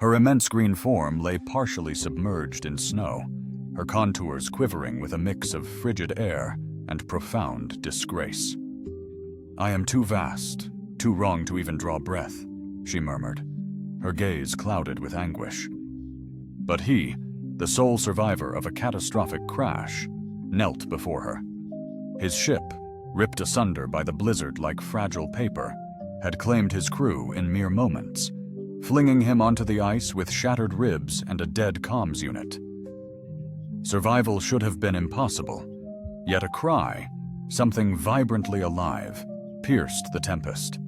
Her immense green form lay partially submerged in snow, her contours quivering with a mix of frigid air and profound disgrace. "I am too vast, too wrong to even draw breath," she murmured, her gaze clouded with anguish. But he, the sole survivor of a catastrophic crash, knelt before her. His ship, ripped asunder by the blizzard like fragile paper, had claimed his crew in mere moments, flinging him onto the ice with shattered ribs and a dead comms unit. Survival should have been impossible, yet a cry, something vibrantly alive, pierced the tempest.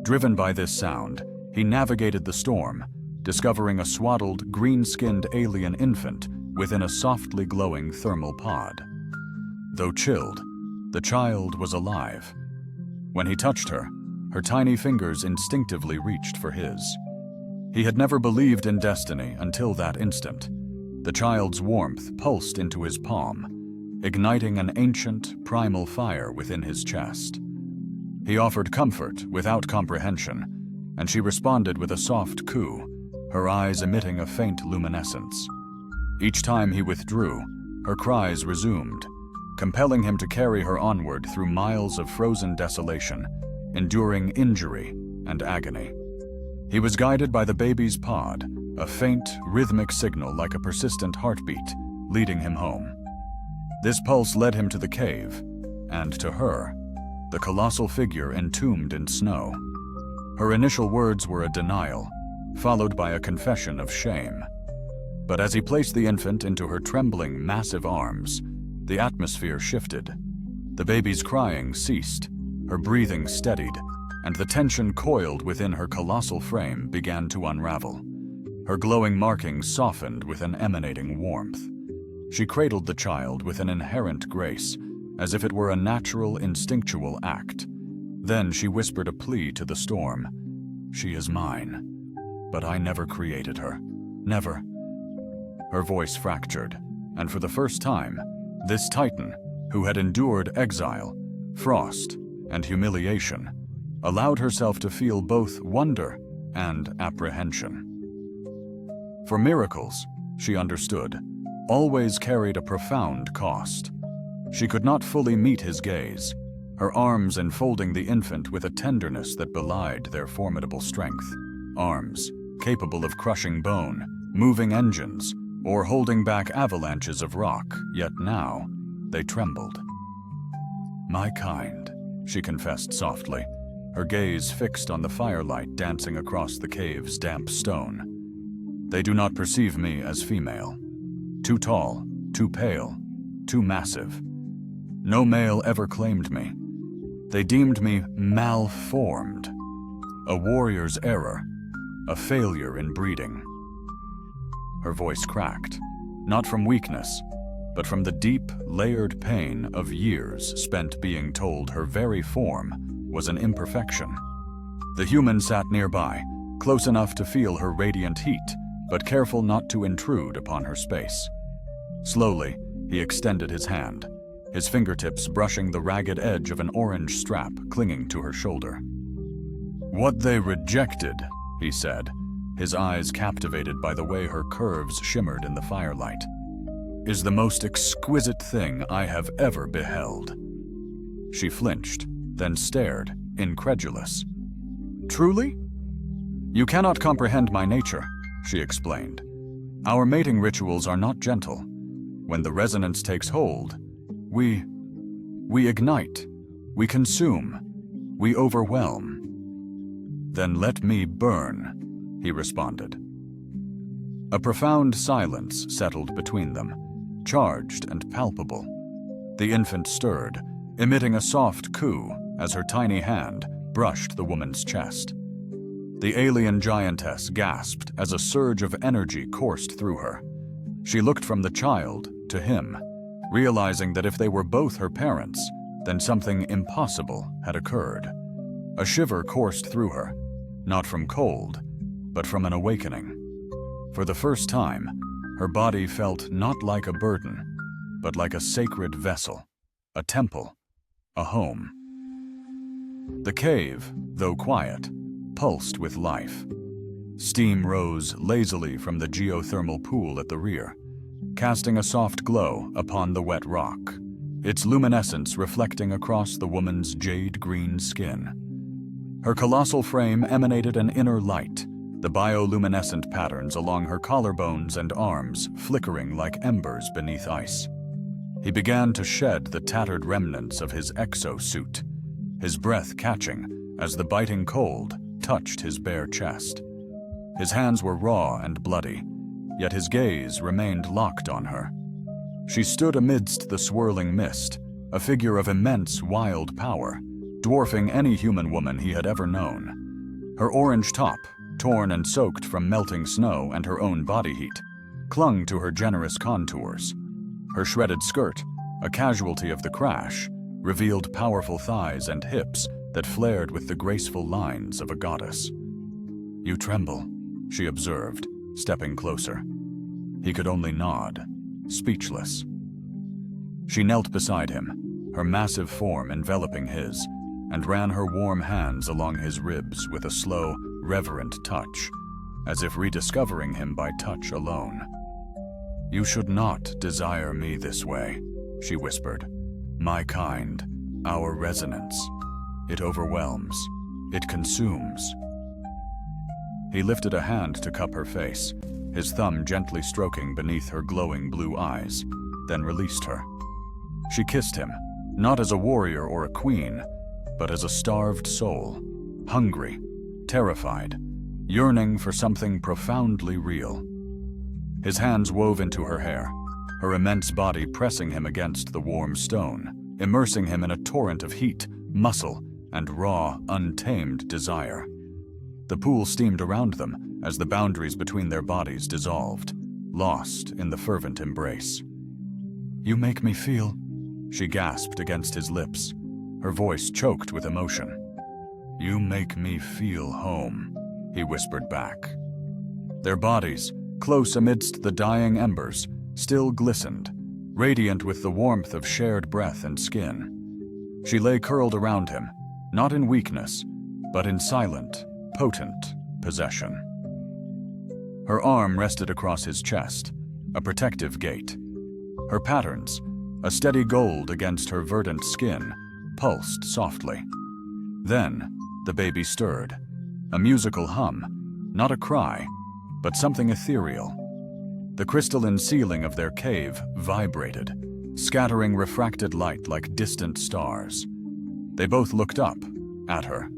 Driven by this sound, he navigated the storm, discovering a swaddled, green-skinned alien infant within a softly glowing thermal pod. Though chilled, the child was alive. When he touched her, her tiny fingers instinctively reached for his. He had never believed in destiny until that instant. The child's warmth pulsed into his palm, igniting an ancient, primal fire within his chest. He offered comfort without comprehension, and she responded with a soft coo, her eyes emitting a faint luminescence. Each time he withdrew, her cries resumed, compelling him to carry her onward through miles of frozen desolation, enduring injury and agony. He was guided by the baby's pod, a faint, rhythmic signal like a persistent heartbeat, leading him home. This pulse led him to the cave, and to her, the colossal figure entombed in snow. Her initial words were a denial, followed by a confession of shame. But as he placed the infant into her trembling, massive arms, the atmosphere shifted. The baby's crying ceased, her breathing steadied, and the tension coiled within her colossal frame began to unravel. Her glowing markings softened with an emanating warmth. She cradled the child with an inherent grace, as if it were a natural, instinctual act. Then she whispered a plea to the storm. "She is mine, but I never created her. Never." Her voice fractured, and for the first time, this titan, who had endured exile, frost, and humiliation, allowed herself to feel both wonder and apprehension. For miracles, she understood, always carried a profound cost. She could not fully meet his gaze, her arms enfolding the infant with a tenderness that belied their formidable strength. Arms, capable of crushing bone, moving engines, or holding back avalanches of rock, yet now they trembled. "My kind," she confessed softly, her gaze fixed on the firelight dancing across the cave's damp stone. "They do not perceive me as female. Too tall, too pale, too massive. No male ever claimed me. They deemed me malformed. A warrior's error, a failure in breeding." Her voice cracked, not from weakness, but from the deep, layered pain of years spent being told her very form was an imperfection. The human sat nearby, close enough to feel her radiant heat, but careful not to intrude upon her space. Slowly, he extended his hand, his fingertips brushing the ragged edge of an orange strap clinging to her shoulder. "What they rejected," he said, his eyes captivated by the way her curves shimmered in the firelight, "is the most exquisite thing I have ever beheld." She flinched, then stared, incredulous. "Truly? You cannot comprehend my nature," she explained. "Our mating rituals are not gentle. When the resonance takes hold, we ignite, we consume, we overwhelm." "Then let me burn," he responded. A profound silence settled between them, charged and palpable. The infant stirred, emitting a soft coo as her tiny hand brushed the woman's chest. The alien giantess gasped as a surge of energy coursed through her. She looked from the child to him, realizing that if they were both her parents, then something impossible had occurred. A shiver coursed through her, not from cold, but from an awakening. For the first time, her body felt not like a burden, but like a sacred vessel, a temple, a home. The cave, though quiet, pulsed with life. Steam rose lazily from the geothermal pool at the rear, casting a soft glow upon the wet rock, its luminescence reflecting across the woman's jade-green skin. Her colossal frame emanated an inner light, the bioluminescent patterns along her collarbones and arms flickering like embers beneath ice. He began to shed the tattered remnants of his exosuit, his breath catching as the biting cold touched his bare chest. His hands were raw and bloody, yet his gaze remained locked on her. She stood amidst the swirling mist, a figure of immense, wild power, dwarfing any human woman he had ever known. Her orange top, torn and soaked from melting snow and her own body heat, clung to her generous contours. Her shredded skirt, a casualty of the crash, revealed powerful thighs and hips that flared with the graceful lines of a goddess. "You tremble," she observed, stepping closer. He could only nod, speechless. She knelt beside him, her massive form enveloping his, and ran her warm hands along his ribs with a slow, reverent touch, as if rediscovering him by touch alone. "You should not desire me this way," she whispered. "My kind, our resonance. It overwhelms. It consumes." He lifted a hand to cup her face, his thumb gently stroking beneath her glowing blue eyes, then released her. She kissed him, not as a warrior or a queen, but as a starved soul, hungry, terrified, yearning for something profoundly real. His hands wove into her hair, her immense body pressing him against the warm stone, immersing him in a torrent of heat, muscle, and raw, untamed desire. The pool steamed around them as the boundaries between their bodies dissolved, lost in the fervent embrace. "You make me feel," she gasped against his lips, her voice choked with emotion. "You make me feel home," he whispered back. Their bodies, close amidst the dying embers, still glistened, radiant with the warmth of shared breath and skin. She lay curled around him, not in weakness, but in silent, potent possession. Her arm rested across his chest, a protective gate. Her patterns, a steady gold against her verdant skin, pulsed softly. Then, the baby stirred, a musical hum, not a cry, but something ethereal. The crystalline ceiling of their cave vibrated, scattering refracted light like distant stars. They both looked up, at her.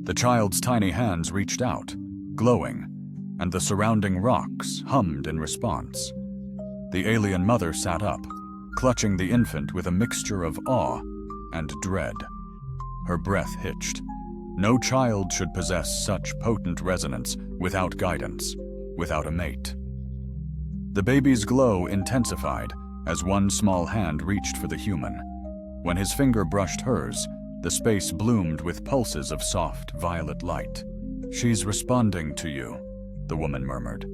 The child's tiny hands reached out, glowing, and the surrounding rocks hummed in response. The alien mother sat up, clutching the infant with a mixture of awe and dread. Her breath hitched. No child should possess such potent resonance without guidance, without a mate. The baby's glow intensified as one small hand reached for the human. When his finger brushed hers, the space bloomed with pulses of soft, violet light. "She's responding to you," the woman murmured,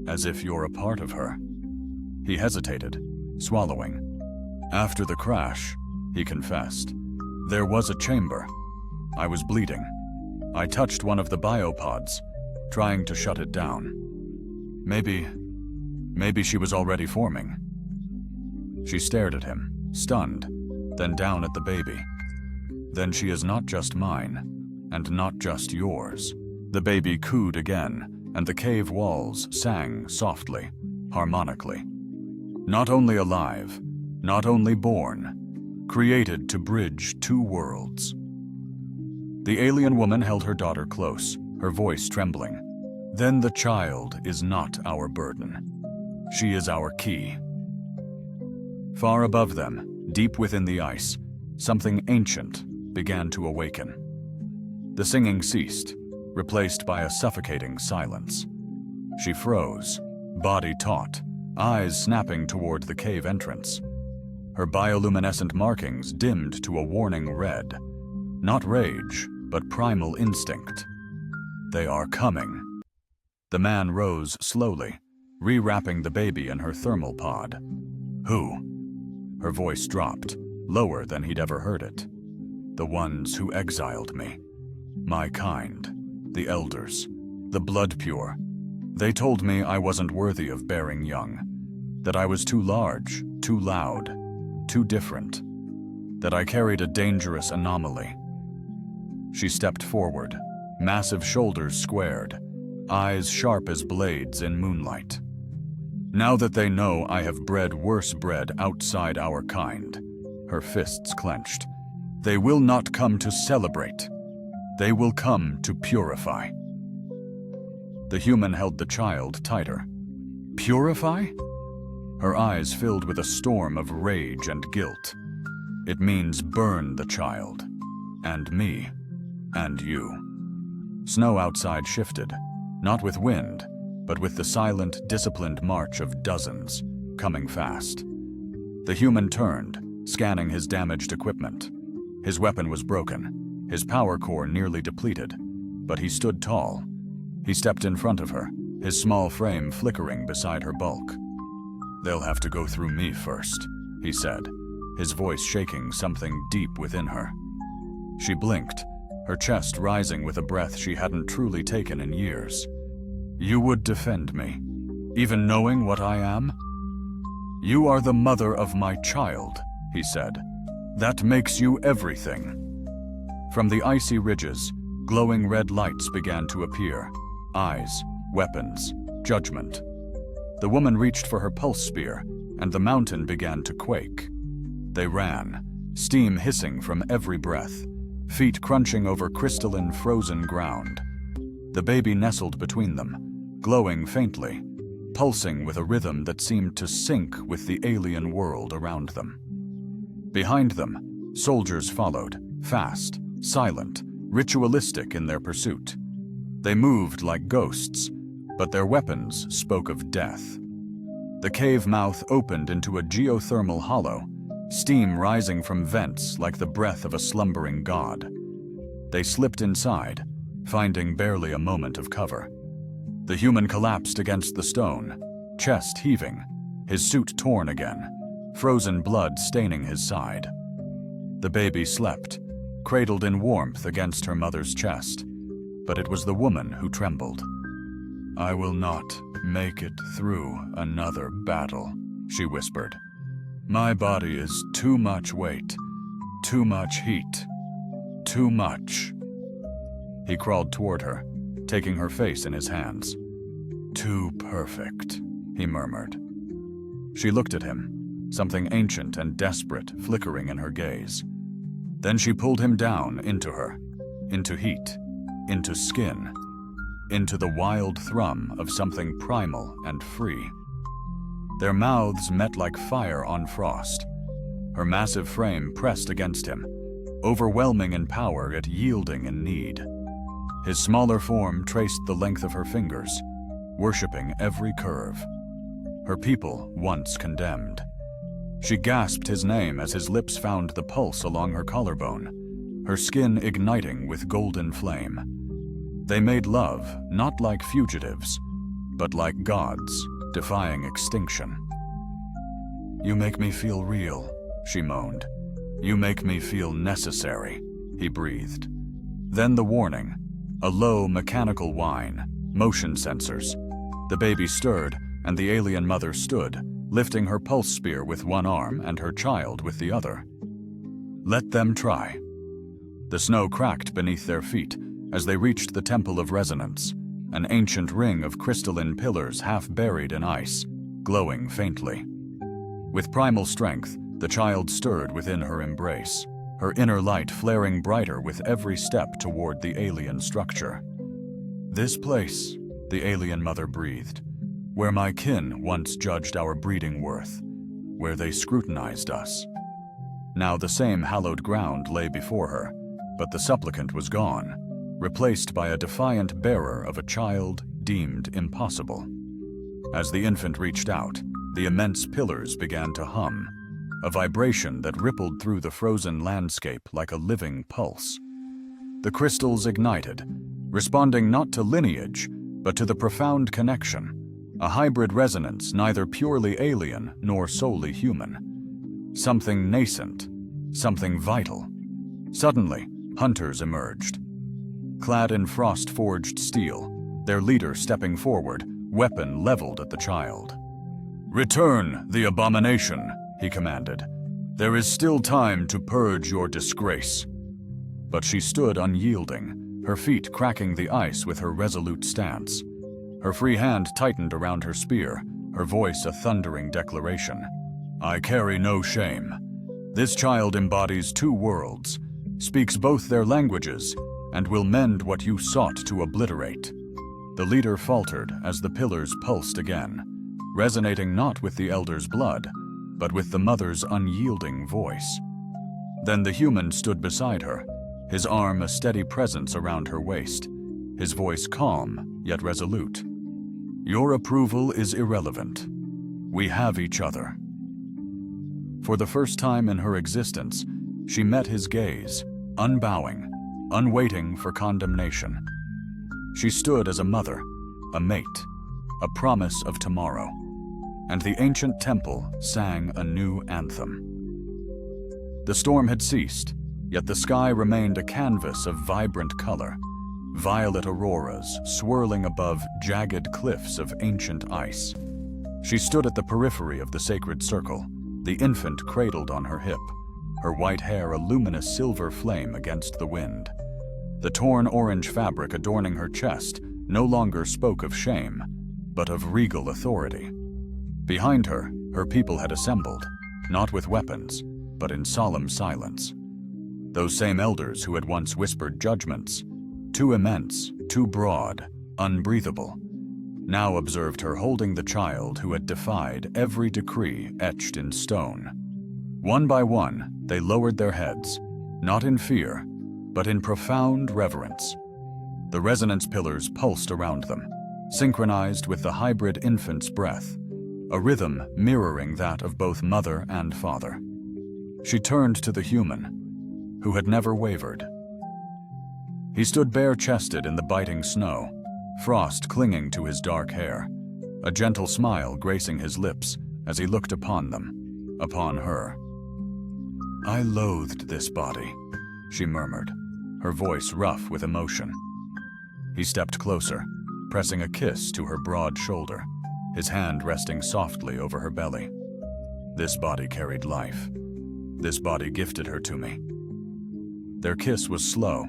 "as if you're a part of her." He hesitated, swallowing. "After the crash," he confessed, "there was a chamber. I was bleeding. I touched one of the biopods, trying to shut it down. Maybe she was already forming." She stared at him, stunned, then down at the baby. "Then she is not just mine, and not just yours." The baby cooed again, and the cave walls sang softly, harmonically. Not only alive, not only born, created to bridge two worlds. The alien woman held her daughter close, her voice trembling. "Then the child is not our burden. She is our key." Far above them, deep within the ice, something ancient began to awaken. The singing ceased, replaced by a suffocating silence. She froze, body taut, eyes snapping toward the cave entrance. Her bioluminescent markings dimmed to a warning red. Not rage, but primal instinct. "They are coming." The man rose slowly, rewrapping the baby in her thermal pod. "Who?" Her voice dropped, lower than he'd ever heard it. "The ones who exiled me. My kind, the elders. the blood pure. They told me I wasn't worthy of bearing young, that I was too large, too loud, too different, that I carried a dangerous anomaly. She stepped forward, massive shoulders squared, eyes sharp as blades in moonlight. Now that they know I have bred worse bread outside our kind, her fists clenched, they will not come to celebrate. They will come to purify. The human held the child tighter. Purify? Her eyes filled with a storm of rage and guilt. It means burn the child, and me, and you. Snow outside shifted, not with wind, but with the silent, disciplined march of dozens, coming fast. The human turned, scanning his damaged equipment. His weapon was broken, his power core nearly depleted, but he stood tall. He stepped in front of her, his small frame flickering beside her bulk. "They'll have to go through me first," he said, his voice shaking something deep within her. She blinked, her chest rising with a breath she hadn't truly taken in years. "You would defend me, even knowing what I am?" "You are the mother of my child," he said. "That makes you everything." From the icy ridges, glowing red lights began to appear. Eyes, weapons, judgment. The woman reached for her pulse spear, and the mountain began to quake. They ran, steam hissing from every breath, feet crunching over crystalline frozen ground. The baby nestled between them, glowing faintly, pulsing with a rhythm that seemed to sync with the alien world around them. Behind them, soldiers followed, fast, silent, ritualistic in their pursuit. They moved like ghosts, but their weapons spoke of death. The cave mouth opened into a geothermal hollow, steam rising from vents like the breath of a slumbering god. They slipped inside, finding barely a moment of cover. The human collapsed against the stone, chest heaving, his suit torn again, frozen blood staining his side. The baby slept, cradled in warmth against her mother's chest, but it was the woman who trembled. "I will not make it through another battle," she whispered. "My body is too much weight, too much heat, too much." He crawled toward her, taking her face in his hands. "Too perfect," he murmured. She looked at him, something ancient and desperate flickering in her gaze. Then she pulled him down into her, into heat, into skin, into the wild thrum of something primal and free. Their mouths met like fire on frost. Her massive frame pressed against him, overwhelming in power yet yielding in need. His smaller form traced the length of her fingers, worshipping every curve. Her people once condemned. She gasped his name as his lips found the pulse along her collarbone, her skin igniting with golden flame. They made love, not like fugitives, but like gods, defying extinction. "You make me feel real," she moaned. "You make me feel necessary," he breathed. Then the warning, a low mechanical whine, motion sensors. The baby stirred, and the alien mother stood, lifting her pulse spear with one arm and her child with the other. Let them try. The snow cracked beneath their feet as they reached the Temple of Resonance, an ancient ring of crystalline pillars half buried in ice, glowing faintly. With primal strength, the child stirred within her embrace, her inner light flaring brighter with every step toward the alien structure. "This place," the alien mother breathed, "where my kin once judged our breeding worth, where they scrutinized us." Now the same hallowed ground lay before her, but the supplicant was gone, replaced by a defiant bearer of a child deemed impossible. As the infant reached out, the immense pillars began to hum, a vibration that rippled through the frozen landscape like a living pulse. The crystals ignited, responding not to lineage, but to the profound connection, a hybrid resonance neither purely alien nor solely human. Something nascent, something vital. Suddenly, hunters emerged. Clad in frost-forged steel, their leader stepping forward, weapon leveled at the child. "Return the abomination," he commanded. "There is still time to purge your disgrace." But she stood unyielding, her feet cracking the ice with her resolute stance. Her free hand tightened around her spear, her voice a thundering declaration. "I carry no shame. This child embodies two worlds, speaks both their languages, and will mend what you sought to obliterate." The leader faltered as the pillars pulsed again, resonating not with the elder's blood, but with the mother's unyielding voice. Then the human stood beside her, his arm a steady presence around her waist, his voice calm yet resolute. "Your approval is irrelevant. We have each other." For the first time in her existence, she met his gaze, unbowing, unwaiting for condemnation. She stood as a mother, a mate, a promise of tomorrow, and the ancient temple sang a new anthem. The storm had ceased, yet the sky remained a canvas of vibrant color, violet auroras swirling above jagged cliffs of ancient ice. She stood at the periphery of the sacred circle, the infant cradled on her hip, her white hair a luminous silver flame against the wind. The torn orange fabric adorning her chest no longer spoke of shame, but of regal authority. Behind her, her people had assembled, not with weapons, but in solemn silence. Those same elders who had once whispered judgments, too immense, too broad, unbreathable, now observed her holding the child who had defied every decree etched in stone. One by one, they lowered their heads, not in fear, but in profound reverence. The resonance pillars pulsed around them, synchronized with the hybrid infant's breath, a rhythm mirroring that of both mother and father. She turned to the human, who had never wavered. He stood bare-chested in the biting snow, frost clinging to his dark hair, a gentle smile gracing his lips as he looked upon them, upon her. "I loathed this body," she murmured, her voice rough with emotion. He stepped closer, pressing a kiss to her broad shoulder, his hand resting softly over her belly. "This body carried life. This body gifted her to me." Their kiss was slow,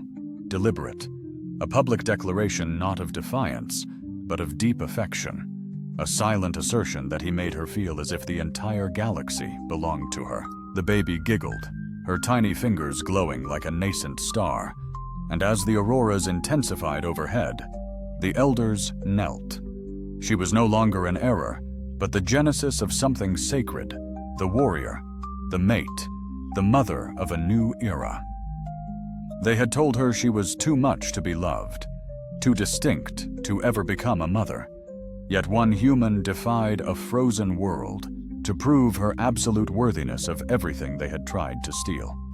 deliberate, a public declaration not of defiance, but of deep affection, a silent assertion that he made her feel as if the entire galaxy belonged to her. The baby giggled, her tiny fingers glowing like a nascent star, and as the auroras intensified overhead, the elders knelt. She was no longer an error, but the genesis of something sacred, the warrior, the mate, the mother of a new era. They had told her she was too much to be loved, too distinct to ever become a mother. Yet one human defied a frozen world to prove her absolute worthiness of everything they had tried to steal.